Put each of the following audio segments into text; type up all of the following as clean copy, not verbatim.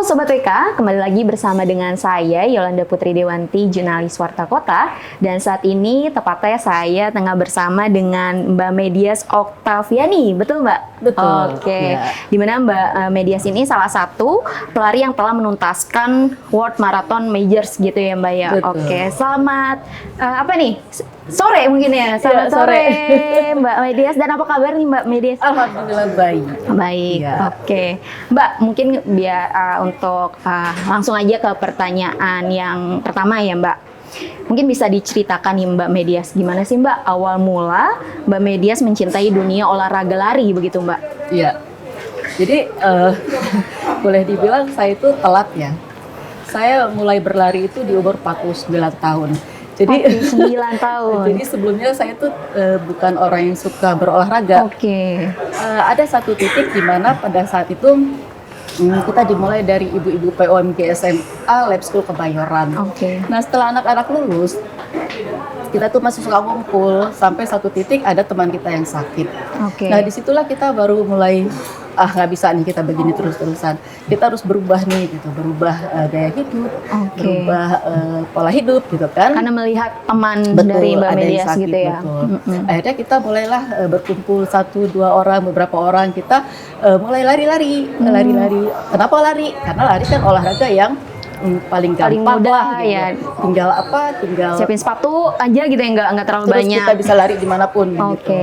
Sobat WK, kembali lagi bersama dengan saya Yolanda Putri Dewanti, jurnalis Warta Kota. Dan saat ini tepatnya saya tengah bersama dengan Mbak Medias Oktaviani, betul Mbak? Betul. Oke, Ya. Dimana Mbak Medias ini salah satu pelari yang telah menuntaskan World Marathon Majors gitu ya Mbak ya? Betul. Oke, selamat apa nih? Sore mungkin ya? Selamat Ya, sore sore. Mbak Medias. Dan apa kabar nih Mbak Medias? Alhamdulillah baik. Baik, Iya. oke. Mbak, mungkin biar untuk langsung aja ke pertanyaan yang pertama ya Mbak. Mungkin bisa diceritakan nih Mbak Medias, gimana sih Mbak awal mula Mbak Medias mencintai dunia olahraga lari begitu Mbak? Iya. Jadi boleh dibilang saya itu telat ya. Saya mulai berlari itu di umur 49 tahun. Jadi 9 tahun. jadi sebelumnya saya tuh bukan orang yang suka berolahraga. Oke. Ada satu titik di mana pada saat itu kita dimulai dari ibu-ibu POMG SMA Lab School Kebayoran. Oke. Nah setelah anak-anak lulus, kita tuh masih suka ngumpul sampai satu titik ada teman kita yang sakit. Oke. Nah disitulah kita baru mulai nggak bisa nih kita begini terus-terusan. Kita harus berubah nih gitu, berubah gaya hidup, Oke. berubah pola hidup gitu kan. Karena melihat teman Betul, dari Mbak ada yang Medias sakit, gitu ya. betul. Akhirnya kita mulailah berkumpul 1-2 orang, beberapa orang kita mulai lari-lari. Kenapa lari? Karena lari kan olahraga yang paling Paling gampang mudah, lah, gitu. ya. Tinggal Siapin sepatu aja gitu ya, nggak terlalu terus banyak. kita bisa lari dimanapun Oke. gitu.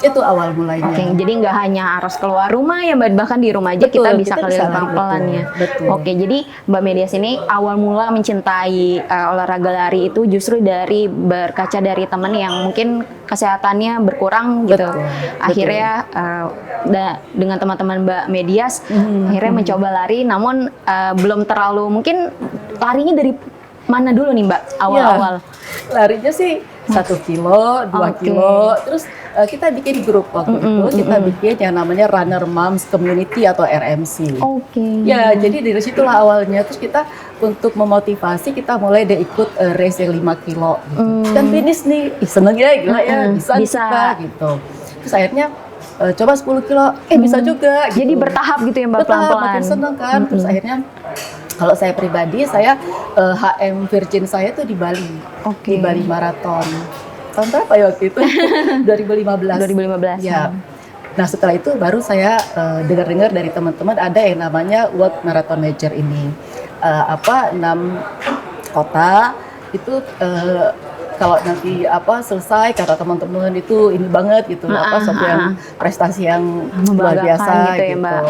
Itu awal mulainya. Oke, jadi nggak hanya harus keluar rumah ya Mbak, bahkan di rumah aja Betul, kita bisa kita bisa keliling lari, pelan-pelan betul, ya. betul. Oke, jadi Mbak Medias ini awal mula mencintai olahraga lari itu justru dari berkaca dari teman yang mungkin kesehatannya berkurang gitu. Betul, Akhirnya dengan teman-teman Mbak Medias akhirnya mencoba lari, namun belum terlalu mungkin larinya dari mana dulu nih Mbak awal-awal? Ya, larinya sih 1 kilo, 2 Oke. kilo, terus kita bikin grup waktu itu, kita bikin yang namanya Runner Moms Community atau RMC. Oke. Ya, jadi dari situlah awalnya. Terus kita untuk memotivasi kita mulai deh ikut race yang 5 kilo gitu. Dan finish nih, ih, seneng ya, gila ya, bisa kita gitu. Terus akhirnya coba 10 kilo, bisa juga gitu. Jadi bertahap gitu ya Mbak, Bertahap, pelan-pelan. makin seneng kan. Terus akhirnya kalau saya pribadi, saya HM Virgin saya tuh di Bali. Oke. Di Bali Marathon. Tahun berapa ya waktu itu? 2015. 2015. Ya. Nah setelah itu baru saya dengar-dengar dari teman-teman ada yang namanya World Marathon Major ini. 6 kota itu kalau nanti selesai kata teman-teman itu ini banget gitu, suatu yang prestasi yang luar Membanggakan biasa gitu ya, Mbak.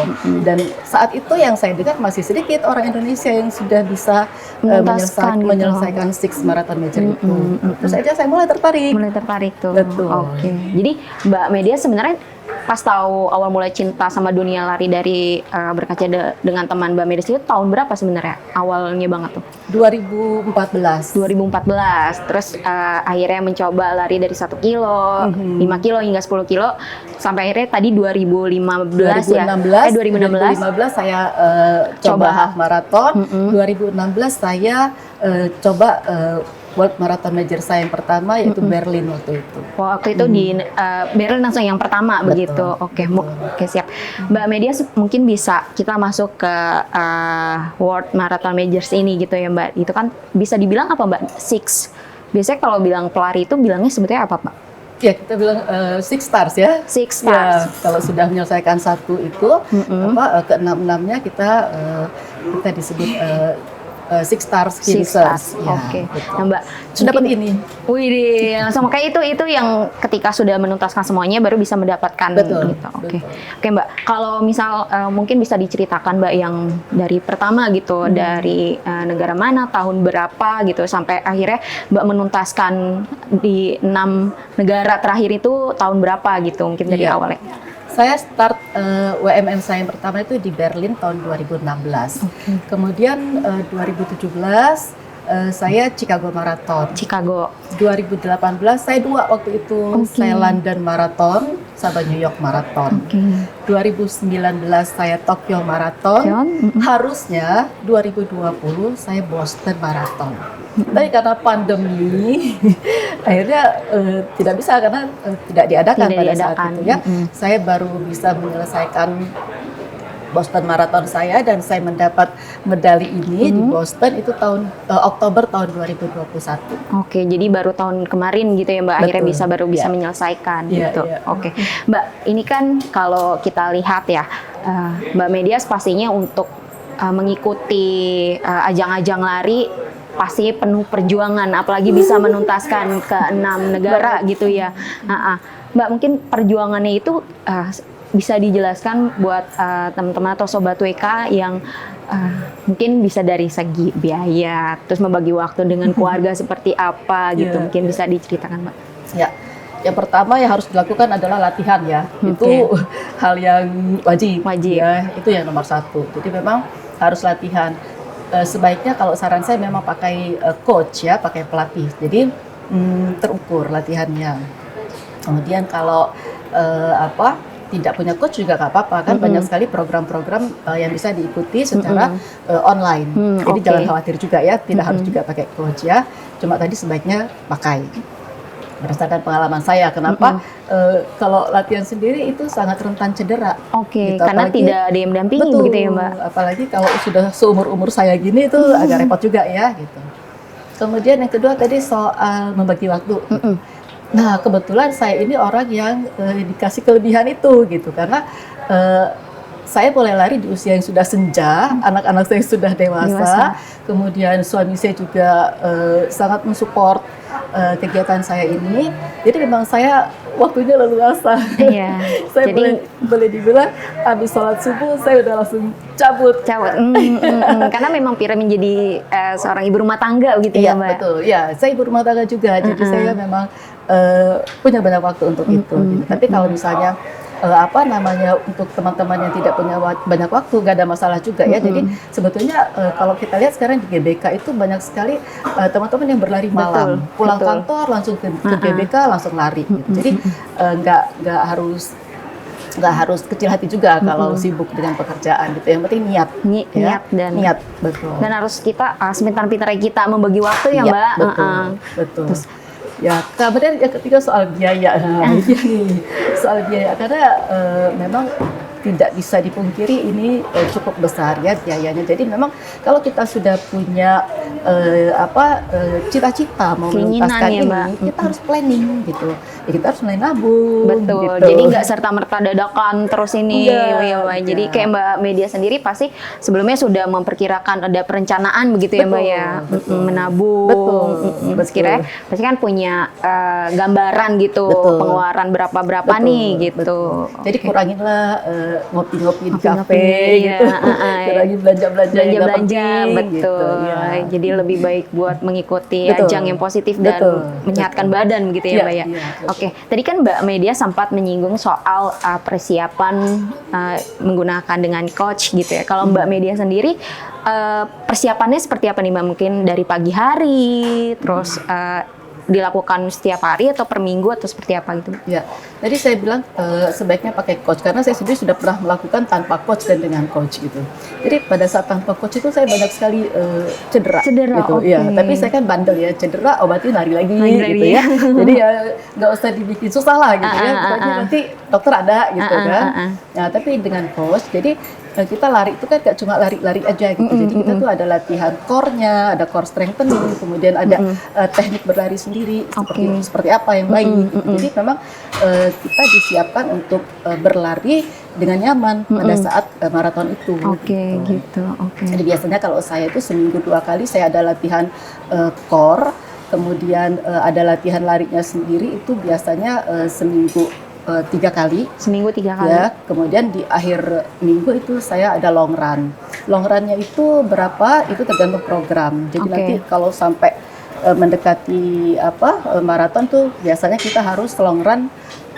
Dan saat itu yang saya dengar masih sedikit orang Indonesia yang sudah bisa Menuntaskan gitu. menyelesaikan Six Marathon Major itu. Terus aja saya mulai tertarik. Mulai tertarik tuh. Betul. Oke. Jadi Mbak Medias sebenarnya pas tahu awal mulai cinta sama dunia lari dari berkaca dengan teman Mbak Medias itu tahun berapa sebenarnya awalnya banget tuh? 2014. 2014. Terus akhirnya mencoba lari dari 1 kilo, 5 kilo hingga 10 kilo sampai akhirnya tadi 2015 ya. 2015 saya coba half marathon. 2016 saya coba World Marathon Major saya yang pertama yaitu Berlin waktu itu. Waktu itu di Berlin langsung yang pertama. Betul, begitu. Oke, siap. Mbak Medias mungkin bisa kita masuk ke World Marathon Majors ini gitu ya Mbak. Itu kan bisa dibilang apa Mbak? Six. Biasanya kalau bilang pelari itu bilangnya sebetulnya apa Pak? Ya kita bilang six stars ya. Six Ya, stars. kalau sudah menyelesaikan satu itu, ke-6-6-nya kita disebut six stars Six finishers. stars. Ya, Oke. betul. Nah Mbak, Sudah dapat mungkin- ini. Wih, langsung kayak itu yang ketika sudah menuntaskan semuanya baru bisa mendapatkan Betul, gitu. Oke. betul. Oke Mbak, kalau misal mungkin bisa diceritakan Mbak yang dari pertama gitu, dari negara mana, tahun berapa gitu sampai akhirnya Mbak menuntaskan di 6 negara terakhir itu tahun berapa gitu mungkin dari Iya. awalnya. Saya start WMM saya yang pertama itu di Berlin tahun 2016. Kemudian 2017 saya Chicago Marathon. Chicago. 2018 saya 2 waktu itu. Oke. Saya London Marathon sama New York Marathon. Oke. 2019 saya Tokyo Marathon. Harusnya 2020 saya Boston Marathon. Tapi karena pandemi akhirnya tidak bisa karena tidak diadakan Tidak pada diadakan. saat itu ya. Saya baru bisa menyelesaikan Boston Marathon saya, dan saya mendapat medali ini di Boston itu tahun Oktober tahun 2021. Oke, jadi baru tahun kemarin gitu ya Mbak, akhirnya Betul. baru bisa Iya. menyelesaikan Iya, gitu. iya. Oke, Mbak, ini kan kalau kita lihat ya, Mbak Medias pastinya untuk mengikuti ajang-ajang lari pasti penuh perjuangan, apalagi bisa menuntaskan ke 6 negara gitu ya. Mbak, mungkin perjuangannya itu bisa dijelaskan buat teman-teman atau sobat WK yang mungkin bisa dari segi biaya, terus membagi waktu dengan keluarga seperti apa gitu, Iya, mungkin bisa diceritakan Mbak. Ya, yang pertama yang harus dilakukan adalah latihan ya. Itu hal yang wajib. Wajib. Ya, itu yang nomor satu. Jadi memang harus latihan. Sebaiknya kalau saran saya memang pakai coach ya, pakai pelatih. Jadi terukur latihannya. Kemudian kalau tidak punya coach juga nggak apa-apa kan, banyak sekali program-program yang bisa diikuti secara online. Jadi jangan khawatir juga ya, tidak harus juga pakai coach ya. Cuma tadi sebaiknya pakai. Berdasarkan pengalaman saya, kenapa kalau latihan sendiri itu sangat rentan cedera. Oke, Gitu. karena Apalagi- tidak ada yang mendampingi Betul, begitu ya Mbak. apalagi kalau sudah seumur-umur saya gini itu agak repot juga ya gitu. Kemudian yang kedua tadi soal membagi waktu. Nah, kebetulan saya ini orang yang dikasih kelebihan itu gitu, karena saya mulai lari di usia yang sudah senja, anak-anak saya sudah dewasa. Kemudian suami saya juga sangat mensupport kegiatan saya ini. Jadi memang saya waktunya leluasa. Iya. Saya Jadi boleh dibilang habis sholat subuh saya udah langsung cabut. karena memang Pira menjadi seorang ibu rumah tangga gitu ya Iya, Mbak. betul. Ya, saya ibu rumah tangga juga. Jadi saya memang punya banyak waktu untuk itu. Gitu. Tapi kalau misalnya untuk teman-teman yang tidak punya banyak waktu, nggak ada masalah juga ya. Jadi sebetulnya kalau kita lihat sekarang di GBK itu banyak sekali teman-teman yang berlari malam, pulang kantor langsung ke GBK langsung lari. Gitu. Jadi nggak harus kecil hati juga kalau sibuk dengan pekerjaan gitu. Yang penting niat, niat betul. Dan harus kita sepintar-pintar kita membagi waktu ya Iya, Mbak. Betul. Ya, kemudian yang ketiga soal biaya. Soal biaya, karena memang tidak bisa dipungkiri ini cukup besar ya biayanya. Jadi memang kalau kita sudah punya cita-cita mau menuntaskan ya, ini, Mbak. kita harus planning gitu. Ya, kita harus mulai nabung. Betul. Gitu. Jadi nggak serta-merta dadakan terus ini. Iya, Mbak. Jadi kayak Mbak Media sendiri pasti sebelumnya sudah memperkirakan ada perencanaan begitu ya Mbak ya. Menabung. Betul. Sekiranya pasti kan punya gambaran gitu, pengeluaran berapa nih gitu. Jadi kuranginlah ngopi-ngopi di Ngopi-ngopi, kafe gitu. Kurangi belanja-belanja yang nggak penting, betul. gitu. Ya. Jadi lebih baik buat mengikuti Betul. ajang yang positif dan menyehatkan badan begitu ya Iya, Mbak ya. iya, betul. Oke, tadi kan Mbak Media sempat menyinggung soal persiapan menggunakan dengan coach gitu ya. Kalau Mbak Media sendiri persiapannya seperti apa nih Mbak? Mungkin dari pagi hari, terus dilakukan setiap hari atau per minggu atau seperti apa gitu? Ya, tadi saya bilang sebaiknya pakai coach karena saya sendiri sudah pernah melakukan tanpa coach dan dengan coach gitu. Jadi pada saat tanpa coach itu saya banyak sekali cedera gitu. Okay. Ya, tapi saya kan bandel ya, cedera obatin lari lagi gitu ya. Jadi ya nggak usah dibikin susah lah gitu ya. Pokoknya nanti dokter ada gitu kan. Nah, tapi dengan coach jadi kita lari itu kan gak cuma lari-lari aja gitu. Jadi kita tuh ada latihan core-nya, ada core strengthening, kemudian ada teknik berlari sendiri seperti apa yang baik. Jadi memang kita disiapkan untuk berlari dengan nyaman pada saat maraton itu. Gitu. Jadi biasanya kalau saya itu seminggu 2 kali saya ada latihan core, kemudian ada latihan larinya sendiri itu biasanya seminggu 3 kali. Seminggu 3 kali. Ya, kemudian di akhir minggu itu saya ada long run. Long runnya itu berapa? Itu tergantung program. Jadi nanti kalau sampai mendekati maraton tuh biasanya kita harus long run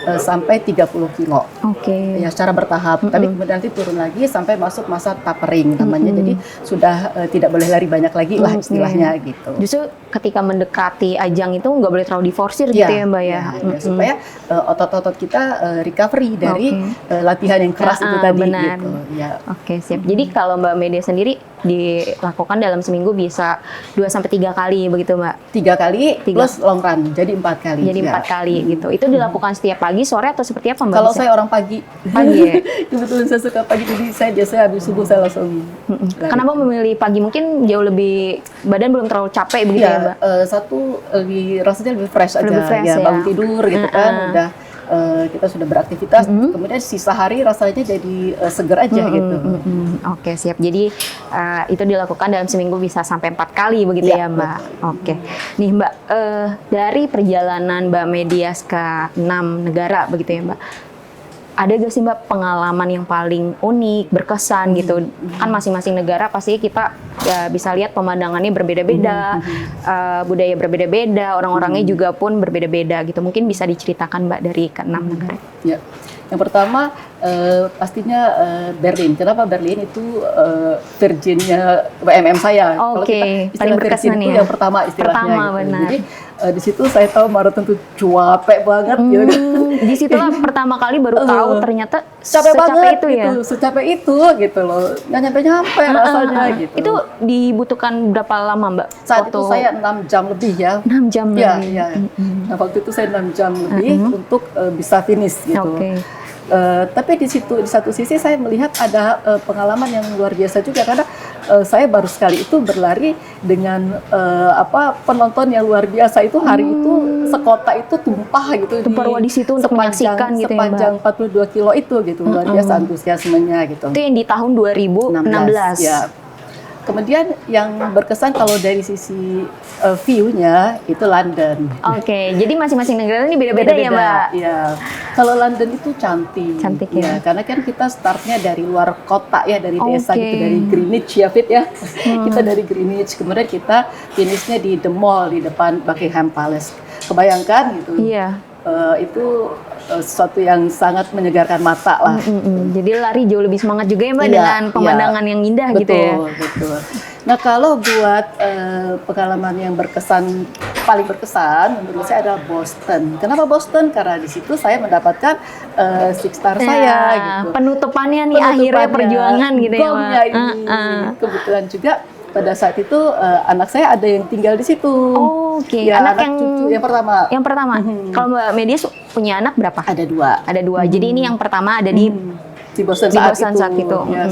sampai 30 kilo. Ya, secara bertahap. Tapi kemudian nanti turun lagi sampai masuk masa tapering namanya. Jadi sudah tidak boleh lari banyak lagi lah istilahnya gitu. Justru ketika mendekati ajang itu nggak boleh terlalu diforsir gitu ya Mbak ya. Supaya otot-otot kita recovery dari latihan yang keras itu tadi benar. gitu. Ya. Oke, siap. Jadi kalau Mbak Media sendiri dilakukan dalam seminggu bisa 2-3 kali begitu Mbak? 3 kali plus long run, jadi 4 kali. Jadi 4 kali gitu. Itu dilakukan setiap pagi, sore atau seperti apa Mbak? Kalau saya orang pagi. Pagi ya? Kebetulan saya suka pagi, jadi saya biasanya habis subuh saya langsung lari. Kenapa memilih pagi? Mungkin jauh lebih, badan belum terlalu capek begitu ya Mbak? Satu rasanya lebih fresh aja. Lebih fresh ya. Bangun tidur gitu kan, udah kita sudah beraktivitas, kemudian sisa hari rasanya jadi seger aja gitu. Oke, siap. Jadi itu dilakukan dalam seminggu bisa sampai 4 kali begitu ya Mbak? Oke. Nih Mbak, dari perjalanan Mbak Medias ke 6 negara begitu ya Mbak, ada gak sih Mbak pengalaman yang paling unik, berkesan gitu? Kan masing-masing negara pasti kita ya bisa lihat pemandangannya berbeda-beda, budaya berbeda-beda, orang-orangnya juga pun berbeda-beda gitu. Mungkin bisa diceritakan Mbak dari ke-6 negara. Ya. Yang pertama pastinya Berlin. Kenapa Berlin itu Virginnya WMM saya? Oke, Kalau kita paling istilah berkesan Virgin itu ya. yang pertama istilahnya. Pertama, gitu. benar. Jadi di situ saya tahu maraton itu capek banget. Gitu. Di situlah pertama kali baru tahu ternyata Capek banget itu ya. gitu, secapek itu gitu loh. Nggak nyampe-nyampe rasanya gitu. Itu dibutuhkan berapa lama Mbak? Saat itu saya 6 jam lebih ya. 6 jam Ya, lebih. ya. Nah, waktu itu saya 6 jam lebih untuk bisa finish gitu. Oke. Tapi di satu sisi saya melihat ada pengalaman yang luar biasa juga karena saya baru sekali itu berlari dengan penonton yang luar biasa. Itu hari itu sekota itu tumpah gitu Tumpah di situ untuk menyaksikan gitu ya, Mbak. sepanjang 42 kilo itu gitu, luar biasa antusiasmenya gitu. Itu yang di tahun 2016. Ya. Kemudian yang berkesan kalau dari sisi view-nya itu London. Oke, jadi masing-masing negara ini beda-beda ya Mbak? Iya. Kalau London itu cantik. Cantik ya. Karena kan kita startnya dari luar kota ya, dari desa Oke. gitu, dari Greenwich ya Fit ya. Kita dari Greenwich, kemudian kita finishnya di The Mall di depan Buckingham Palace. Kebayangkan gitu. Iya. Itu sesuatu yang sangat menyegarkan mata lah. Jadi lari jauh lebih semangat juga ya Mbak Iya, dengan pemandangan yang indah betul, gitu ya? Betul. Nah kalau buat pengalaman yang paling berkesan menurut saya adalah Boston. Kenapa Boston? Karena di situ saya mendapatkan 6 star saya gitu. Penutupannya nih akhirnya perjuangan gitu ya Mbak? Gongnya ini. Kebetulan juga pada saat itu anak saya ada yang tinggal di situ. Oke. Ya, Anak yang cucu yang pertama. Yang pertama. Kalau Mbak Medias punya anak berapa? Ada 2. Ada 2. Jadi ini yang pertama ada di Boston Di saat, Boston itu, saat itu. Ya,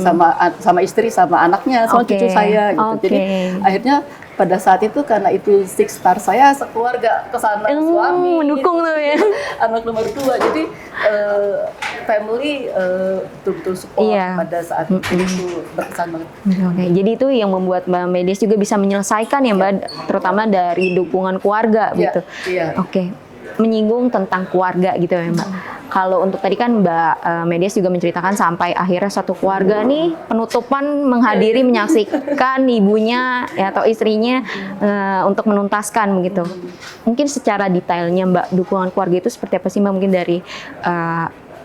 sama istri sama anaknya sama Oke. cucu saya gitu. Oke. Jadi akhirnya pada saat itu karena itu 6 star saya sekeluarga ke sana, suami mendukung tuh ya. anak nomor 2. Jadi family betul-betul support pada saat itu berkesan banget. Oke, jadi itu yang membuat Mbak Medias juga bisa menyelesaikan ya Mbak, terutama dari dukungan keluarga gitu. Iya. Oke, menyinggung tentang keluarga gitu ya Mbak. Kalau untuk tadi kan Mbak Medias juga menceritakan sampai akhirnya satu keluarga nih penutupan menghadiri menyaksikan ibunya ya, atau istrinya untuk menuntaskan begitu. Mungkin secara detailnya Mbak, dukungan keluarga itu seperti apa sih Mbak? Mungkin dari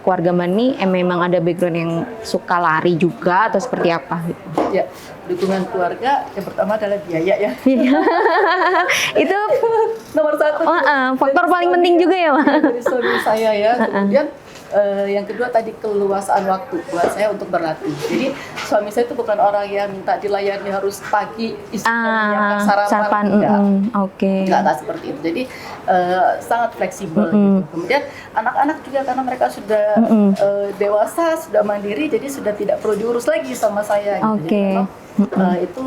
keluarga Mbak ini memang ada background yang suka lari juga atau seperti apa gitu? Ya, dukungan keluarga yang pertama adalah biaya ya. Itu nomor 1. faktor paling penting juga ya Mbak? Dari suami saya ya. Kemudian yang kedua tadi keluasaan waktu buat saya untuk berlatih. Jadi suami saya itu bukan orang yang minta dilayani harus pagi istilahnya sarapan. Enggak seperti itu. Jadi sangat fleksibel gitu. Kemudian anak-anak juga karena mereka sudah dewasa, sudah mandiri, jadi sudah tidak perlu diurus lagi sama saya gitu. Jadi memang itu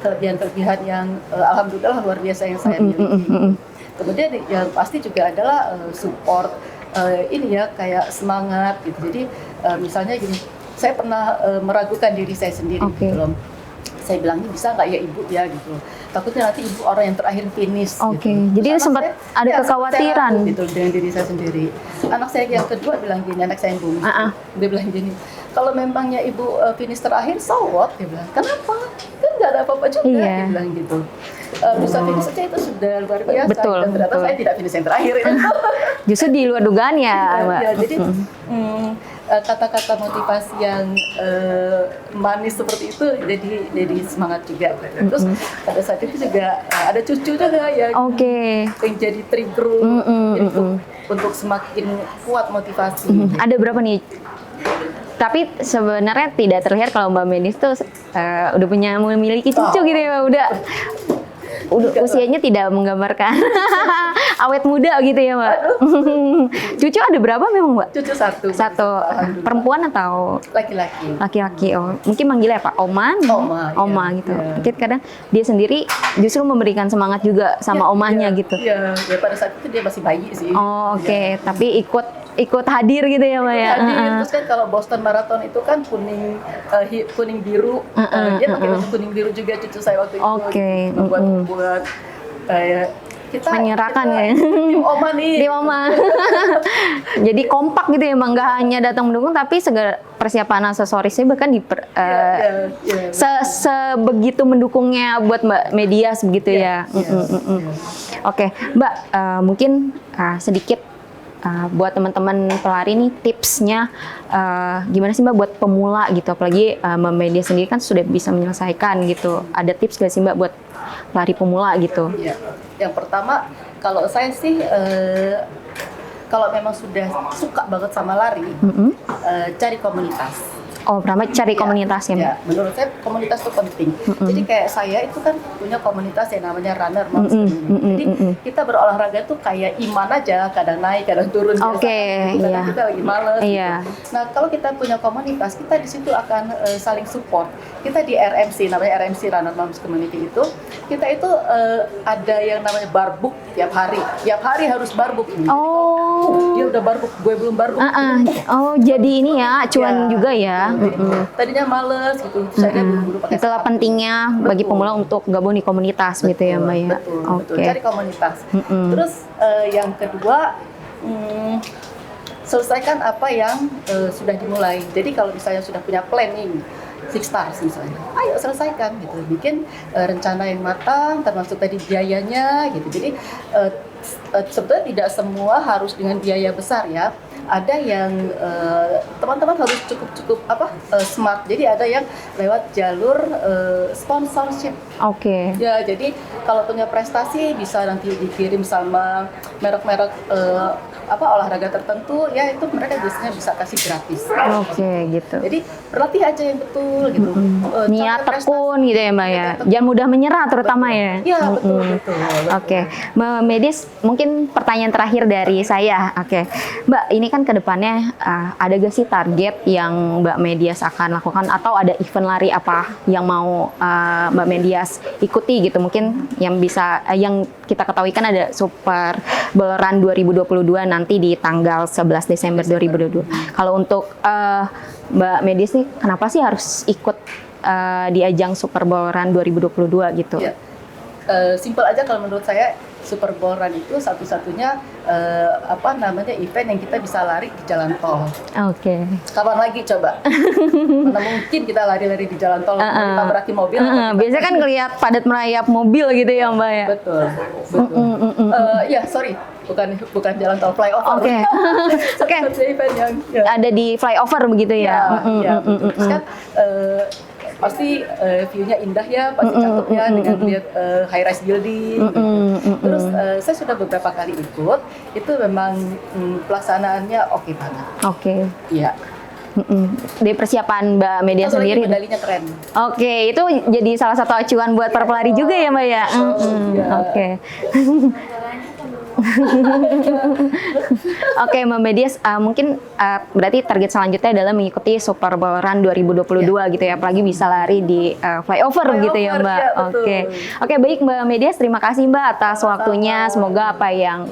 kelebihan-kelebihan yang alhamdulillah luar biasa yang saya miliki. Kemudian yang pasti juga adalah support ini ya, kayak semangat gitu. Jadi misalnya gini, saya pernah meragukan diri saya sendiri gitu. Saya bilang, ini bisa nggak ya ibu ya gitu. Takutnya nanti ibu orang yang terakhir finish. Gitu. Jadi sempat ada kekhawatiran gitu dengan diri saya sendiri. Anak saya yang kedua bilang gini, anak saya yang bumi, dia bilang gini, kalau memangnya ibu finish terakhir, so what? Dia bilang, kenapa? Kan nggak ada apa-apa juga. Dia bilang gitu. Bisa finish saja itu sudah luar biasa. Betul, dan ternyata saya tidak finish yang terakhir itu. Justru di luar dugaan ya Mbak. Ya, jadi kata-kata motivasi yang manis seperti itu jadi semangat juga. Terus pada saat itu juga ada cucu juga yang jadi trigger untuk semakin kuat motivasi. Ada berapa nih? Tapi sebenarnya tidak terlihat kalau Mbak Medis tuh udah memiliki cucu gitu ya, udah usianya tidak menggambarkan awet muda gitu ya Mbak. Cucu ada berapa memang Mbak? Cucu satu. Perempuan atau laki-laki? Laki-laki. Oh, mungkin manggilnya apa? Oma gitu. Iya. Mungkin kadang dia sendiri justru memberikan semangat juga sama omahnya gitu. Iya, ya pada saat itu dia masih bayi sih. Oh, oke. Tapi ikut hadir gitu ya Mbak ya. Hadir. Terus kan kalau Boston Marathon itu kan kuning biru. Dia pakai baju kuning biru juga cucu saya waktu itu. Oke. Buat kayak kita menyerahkan ya. Tim Oma nih. Tim Oma. Jadi kompak gitu ya Mbak, nggak hanya datang mendukung tapi segala persiapan aksesorisnya bahkan sebegitu mendukungnya buat Mbak Medias begitu ya. Oke, Mbak, mungkin sedikit buat teman-teman pelari nih tipsnya gimana sih Mbak buat pemula gitu, apalagi Mbak Medias sendiri kan sudah bisa menyelesaikan gitu. Ada tips gak sih Mbak buat pelari pemula gitu? Ya. Yang pertama kalau saya sih kalau memang sudah suka banget sama lari, cari komunitas. Oh, pertama cari komunitas ya, Mbak? Ya, menurut saya komunitas itu penting. Jadi kayak saya itu kan punya komunitas yang namanya Runner Moms Community. Jadi kita berolahraga tuh kayak iman aja, kadang naik, kadang turun. Kadang kita lagi males. Gitu. Nah, kalau kita punya komunitas, kita di situ akan saling support. Kita di RMC, namanya RMC Runner Moms Community itu, kita itu ada yang namanya barbuk tiap hari. Tiap hari harus barbuk. Oh. Dia udah barbuk, gue belum barbuk. Oh, jadi ini ya, acuan juga ya. Tadinya males gitu, saya buru-buru pakai. Itulah pentingnya bagi pemula untuk gabung di komunitas gitu ya Mbak ya. Betul. Cari komunitas. Terus yang kedua, selesaikan apa yang sudah dimulai. Jadi kalau misalnya sudah punya planning, Six Stars misalnya, ayo selesaikan gitu. Bikin rencana yang matang, termasuk tadi biayanya gitu. Jadi sebetulnya tidak semua harus dengan biaya besar ya. Ada yang teman-teman harus cukup smart. Jadi ada yang lewat jalur sponsorship. Ya, jadi kalau punya prestasi bisa nanti dikirim sama merek-merek olahraga tertentu, ya itu mereka biasanya bisa kasih gratis. Gitu. Jadi berlatih aja yang betul gitu. Niat tekun gitu ya Mbak ya. Jangan mudah menyerah terutama ya. Iya, betul. Mbak Medis, mungkin pertanyaan terakhir dari saya. Mbak, ini kan kedepannya ada gak sih target yang Mbak Medias akan lakukan atau ada event lari apa yang mau Mbak Medias ikuti gitu? Mungkin yang kita ketahui kan ada Super Bowl Run 2022 nanti di tanggal 11 Desember 2022. Kalau untuk Mbak Medias nih, kenapa sih harus ikut di ajang Super Bowl Run 2022 gitu? Ya. Simpel aja kalau menurut saya, Super Bowl Run itu satu-satunya event yang kita bisa lari di jalan tol. Kapan lagi coba? Mana mungkin kita lari-lari di jalan tol tabraki mobil? Biasanya kan ngelihat padat merayap mobil gitu ya Mbak ya. Betul. Bukan jalan tol, flyover. Event yang ada di flyover begitu ya. Terus kan pasti view-nya indah ya, pasti cakep ya dengan lihat high-rise building. Terus saya sudah beberapa kali ikut, itu memang pelaksanaannya oke banget. Iya. Dari persiapan Mbak Medias sendiri. Medalinya keren. Itu jadi salah satu acuan buat para pelari juga ya Mbak ya. Mbak Medias, mungkin berarti target selanjutnya adalah mengikuti Super Bowl Run 2022 gitu ya, apalagi bisa lari di flyover gitu ya Mbak. Baik Mbak Medias, terima kasih Mbak atas waktunya. Semoga apa yang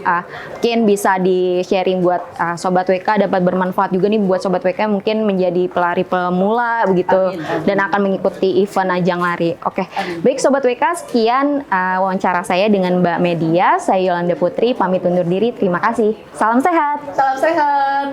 mungkin bisa di-sharing buat Sobat WK dapat bermanfaat juga nih buat Sobat WK mungkin menjadi pelari pemula begitu. Dan akan mengikuti event ajang lari. Baik Sobat WK, sekian wawancara saya dengan Mbak Medias. Saya Yolanda Putri, pamit undur diri. Terima kasih. Salam sehat. Salam sehat.